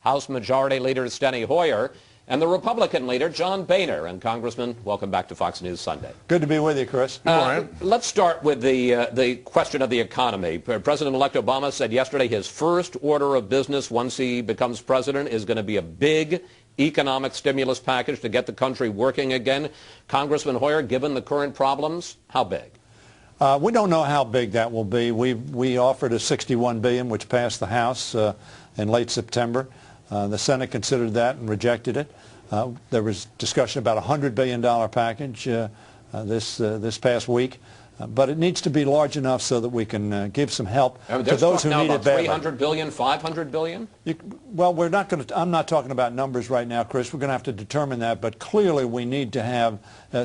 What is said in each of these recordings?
House Majority Leader Steny Hoyer, and the Republican leader, John Boehner. And Congressman, welcome back to Fox News Sunday. Good to be with you, Chris. Let's start with the question of the economy. President-elect Obama said yesterday his first order of business once he becomes president is going to be a big economic stimulus package to get the country working again. Congressman Hoyer, given the current problems, how big? We don't know how big that will be. We offered a $61 billion, which passed the House in late September. The Senate considered that and rejected it. There was discussion about a $100 billion package this past week. But it needs to be large enough so that we can give some help to those who need it badly. $300 billion, $500 billion? Well, I'm not talking about numbers right now, Chris. We're going to have to determine that. But clearly we need to have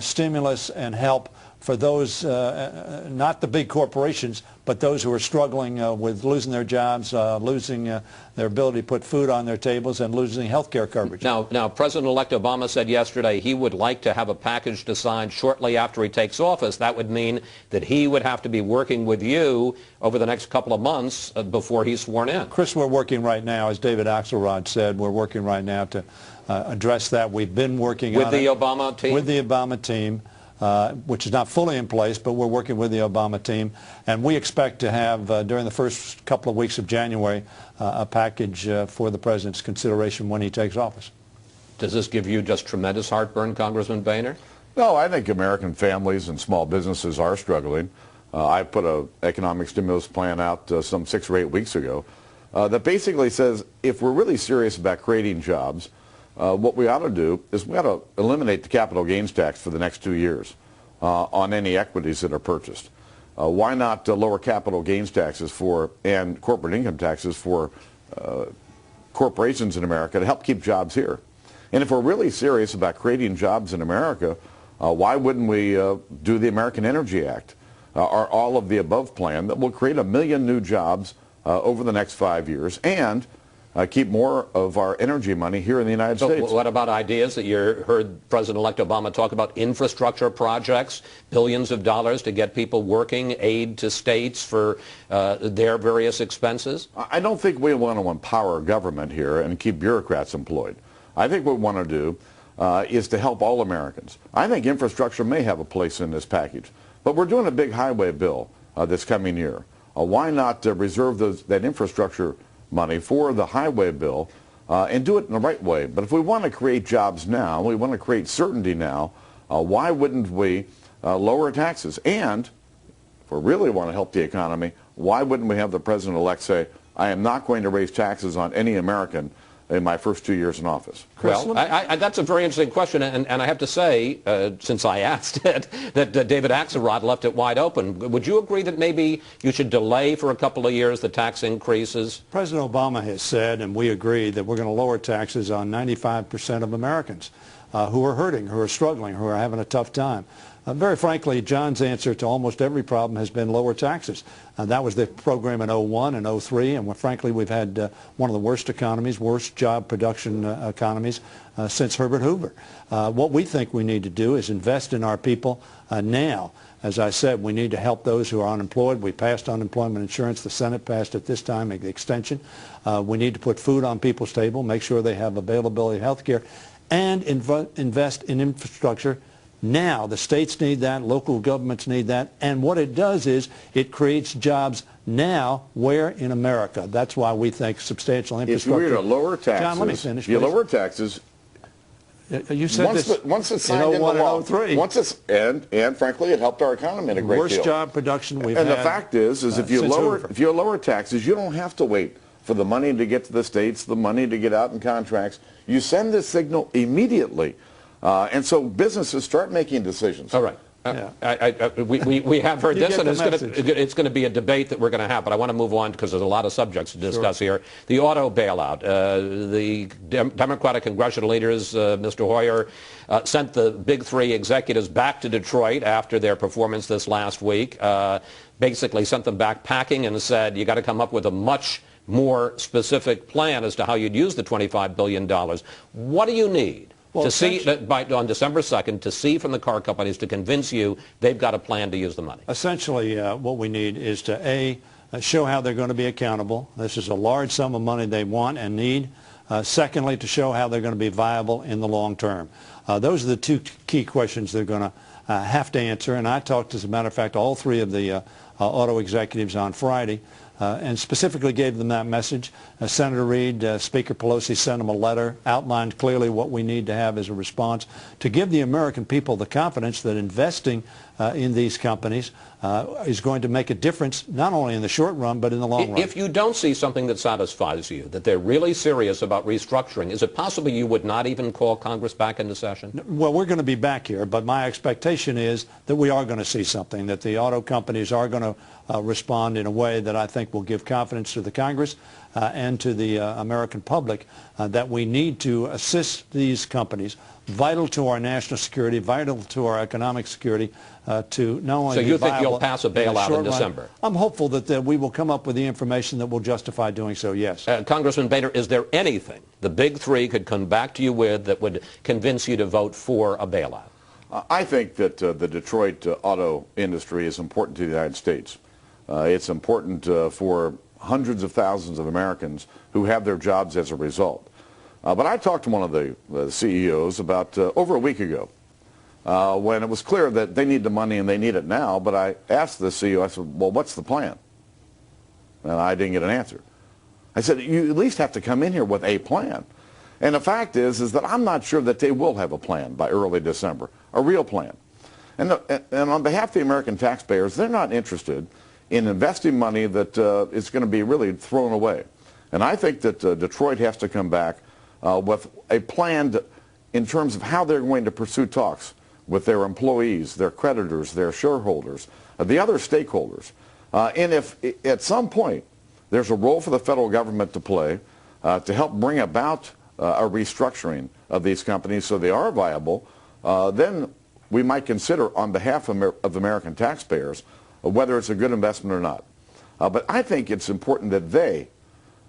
stimulus and help for those, not the big corporations, but those who are struggling with losing their jobs, losing their ability to put food on their tables, and losing health care coverage. Now, President-elect Obama said yesterday he would like to have a package to sign shortly after he takes office. That would mean that he would have to be working with you over the next couple of months before he's sworn in. Chris, we're working right now, as David Axelrod said, we're working right now to address that. We've been working with the Obama team? With the Obama team. Which is not fully in place, but we're working with the Obama team. And we expect to have, during the first couple of weeks of January, a package for the President's consideration when he takes office. Does this give you just tremendous heartburn, Congressman Boehner? No, I think American families and small businesses are struggling. I put an economic stimulus plan out some 6 or 8 weeks ago that basically says if we're really serious about creating jobs, what we ought to do is we ought to eliminate the capital gains tax for the next 2 years on any equities that are purchased. Why not lower capital gains taxes and corporate income taxes for corporations in America to help keep jobs here? And if we're really serious about creating jobs in America, why wouldn't we do the American Energy Act or all of the above plan that will create 1 million new jobs over the next 5 years and keep more of our energy money here in the United States. What about ideas that you heard President-elect Obama talk about, infrastructure projects, billions of dollars to get people working, aid to states for their various expenses? I don't think we want to empower government here and keep bureaucrats employed. I think what we want to do is to help all Americans. I think infrastructure may have a place in this package, but we're doing a big highway bill this coming year. Why not reserve that infrastructure money for the highway bill and do it in the right way? But if we want to create jobs now, we want to create certainty now, why wouldn't we lower taxes? And if we really want to help the economy, why wouldn't we have the President-elect say, I am not going to raise taxes on any American in my first 2 years in office? Well, that's a very interesting question, and I have to say, since I asked it, that David Axelrod left it wide open. Would you agree that maybe you should delay for a couple of years the tax increases? President Obama has said, and we agree, that we're going to lower taxes on 95% of Americans who are hurting, who are struggling, who are having a tough time. Very frankly, John's answer to almost every problem has been lower taxes. That was the program in 01 and 03, and frankly, we've had one of the worst economies, worst job production economies since Herbert Hoover. What we think we need to do is invest in our people now. As I said, we need to help those who are unemployed. We passed unemployment insurance. The Senate passed at this time the extension. We need to put food on people's table, make sure they have availability of health care, and invest in infrastructure now. The states need that, local governments need that, and what it does is it creates jobs now. Where? In America. That's why we think substantial infrastructure. If we were to lower taxes, John, let me finish, you lower taxes. You said once it's signed into law, and frankly, it helped our economy in a great deal. Worst job production we've had. And the fact is if you lower taxes, you don't have to wait for the money to get to the states, the money to get out in contracts. You send this signal immediately. And so businesses start making decisions. All right. We have heard this, and it's going to be a debate that we're going to have, but I want to move on because there's a lot of subjects to discuss here. The auto bailout. The Democratic congressional leaders, Mr. Hoyer, sent the big three executives back to Detroit after their performance this last week, basically sent them back packing and said, you got to come up with a much more specific plan as to how you'd use the $25 billion. What do you need? To see on December 2nd, to see from the car companies to convince you they've got a plan to use the money? Essentially, what we need is to, show how they're going to be accountable. This is a large sum of money they want and need. Secondly, to show how they're going to be viable in the long term. Those are the two key questions they're going to have to answer. And I talked, as a matter of fact, to all three of the auto executives on Friday and specifically gave them that message. Senator Reid, Speaker Pelosi sent them a letter, outlined clearly what we need to have as a response to give the American people the confidence that investing in these companies is going to make a difference not only in the short run but in the long run. If you don't see something that satisfies you, that they're really serious about restructuring, is it possible you would not even call Congress back into session? Well, we're going to be back here, but my expectation is that we are going to see something, that the auto companies are going to respond in a way that I think will give confidence to the Congress and to the American public that we need to assist these companies, vital to our national security, vital to our economic security, to not only So be you think viable you'll pass a bailout in December? Run. I'm hopeful that we will come up with the information that will justify doing so, yes. Congressman Boehner, is there anything the big three could come back to you with that would convince you to vote for a bailout? I think that the Detroit auto industry is important to the United States. It's important for hundreds of thousands of Americans who have their jobs as a result. But I talked to one of the CEOs about over a week ago when it was clear that they need the money and they need it now. But I asked the CEO, I said, well, what's the plan? And I didn't get an answer. I said, you at least have to come in here with a plan. And the fact is that I'm not sure that they will have a plan by early December, a real plan. And on behalf of the American taxpayers, they're not interested in investing money that is going to be really thrown away. And I think that Detroit has to come back with a plan in terms of how they're going to pursue talks with their employees, their creditors, their shareholders, the other stakeholders. And if at some point there's a role for the federal government to play to help bring about a restructuring of these companies so they are viable, then we might consider on behalf of American taxpayers whether it's a good investment or not. But I think it's important that they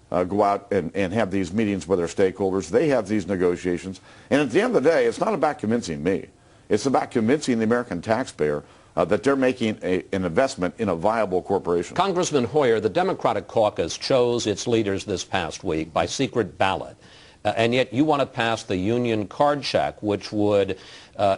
go out and have these meetings with their stakeholders. They have these negotiations. And at the end of the day, it's not about convincing me. It's about convincing the American taxpayer that they're making an investment in a viable corporation. Congressman Hoyer, the Democratic caucus chose its leaders this past week by secret ballot. And yet you want to pass the union card check, which would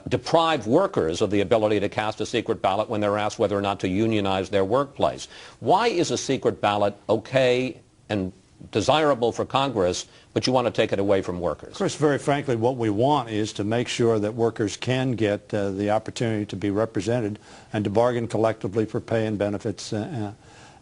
deprive workers of the ability to cast a secret ballot when they're asked whether or not to unionize their workplace. Why is a secret ballot okay and desirable for Congress, but you want to take it away from workers? Chris, very frankly, what we want is to make sure that workers can get the opportunity to be represented and to bargain collectively for pay and benefits and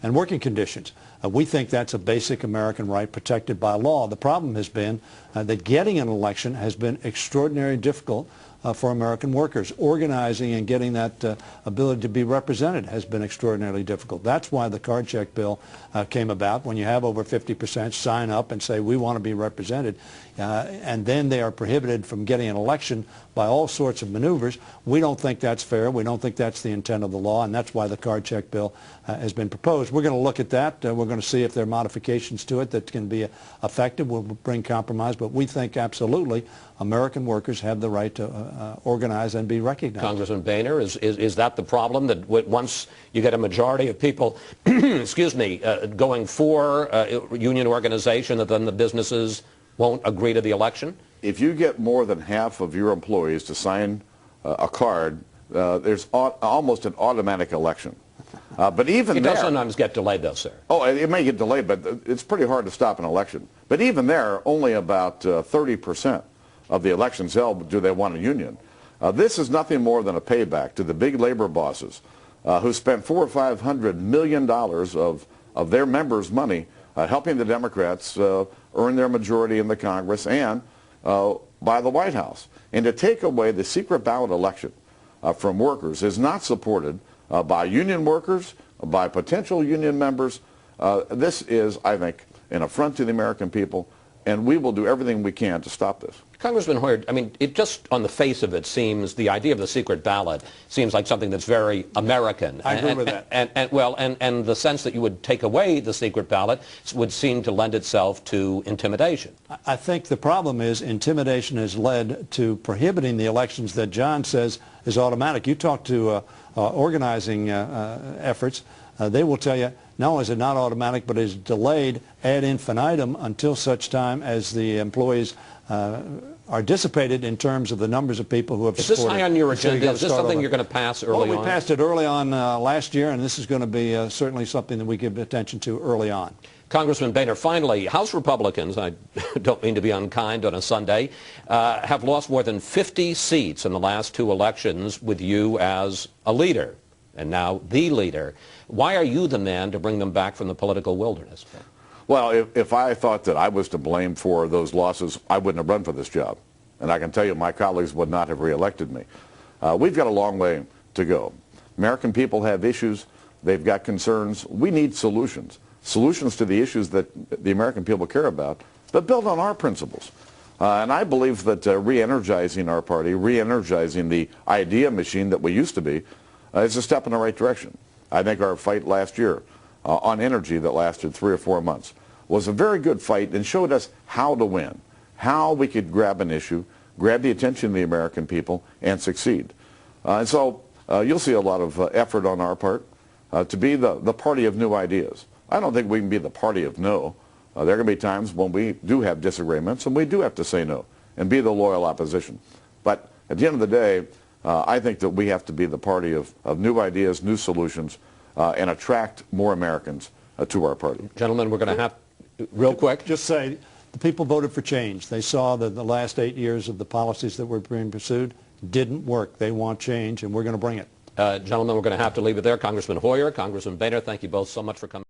working conditions. We think that's a basic American right protected by law. The problem has been that getting an election has been extraordinarily difficult for American workers. Organizing and getting that ability to be represented has been extraordinarily difficult. That's why the card check bill came about. When you have over 50% sign up and say we want to be represented, and then they are prohibited from getting an election by all sorts of maneuvers, we don't think that's fair. We don't think that's the intent of the law, and that's why the card check bill has been proposed. We're going to look at that. We're going to see if there are modifications to it that can be effective. We'll bring compromise, but we think absolutely American workers have the right to organize and be recognized. Congressman Boehner, is that the problem, that once you get a majority of people, excuse me, going for union organization, that then the businesses won't agree to the election? If you get more than half of your employees to sign a card, there's almost an automatic election. But even it there, does sometimes get delayed, though, sir. Oh, it may get delayed, but it's pretty hard to stop an election. But even there, only about 30% of the elections held do they want a union. This is nothing more than a payback to the big labor bosses who spent $400 or $500 million of their members' money helping the Democrats earn their majority in the Congress and by the White House. And to take away the secret ballot election from workers is not supported by union workers, by potential union members. This is, I think, an affront to the American people, and we will do everything we can to stop this. Congressman Hoyer, I mean, it just on the face of it seems, the idea of the secret ballot seems like something that's very American. I agree with that. And the sense that you would take away the secret ballot would seem to lend itself to intimidation. I think the problem is intimidation has led to prohibiting the elections that John says is automatic. You talk to organizing efforts, they will tell you not only is it not automatic, but is delayed ad infinitum until such time as the employees are dissipated in terms of the numbers of people who have supported. Is this high on your agenda? Is this something you're going to pass early on? Well, we passed it early on last year, and this is going to be certainly something that we give attention to early on. Congressman Boehner, finally, House Republicans, I don't mean to be unkind on a Sunday, have lost more than 50 seats in the last 2 elections with you as a leader, and now the leader. Why are you the man to bring them back from the political wilderness? Well, if I thought that I was to blame for those losses, I wouldn't have run for this job. And I can tell you my colleagues would not have reelected me. We've got a long way to go. American people have issues. They've got concerns. We need solutions. Solutions to the issues that the American people care about, but built on our principles. And I believe that re-energizing our party, re-energizing the idea machine that we used to be, is a step in the right direction. I think our fight last year on energy that lasted 3 or 4 months was a very good fight and showed us how to win, how we could grab an issue, grab the attention of the American people, and succeed. And so you'll see a lot of effort on our part to be the party of new ideas. I don't think we can be the party of no. There are going to be times when we do have disagreements, and we do have to say no and be the loyal opposition. But at the end of the day, I think that we have to be the party of new ideas, new solutions, and attract more Americans to our party. Gentlemen, we're going to have, real quick. Just say, the people voted for change. They saw that the last 8 years of the policies that were being pursued didn't work. They want change, and we're going to bring it. Gentlemen, we're going to have to leave it there. Congressman Hoyer, Congressman Boehner, thank you both so much for coming.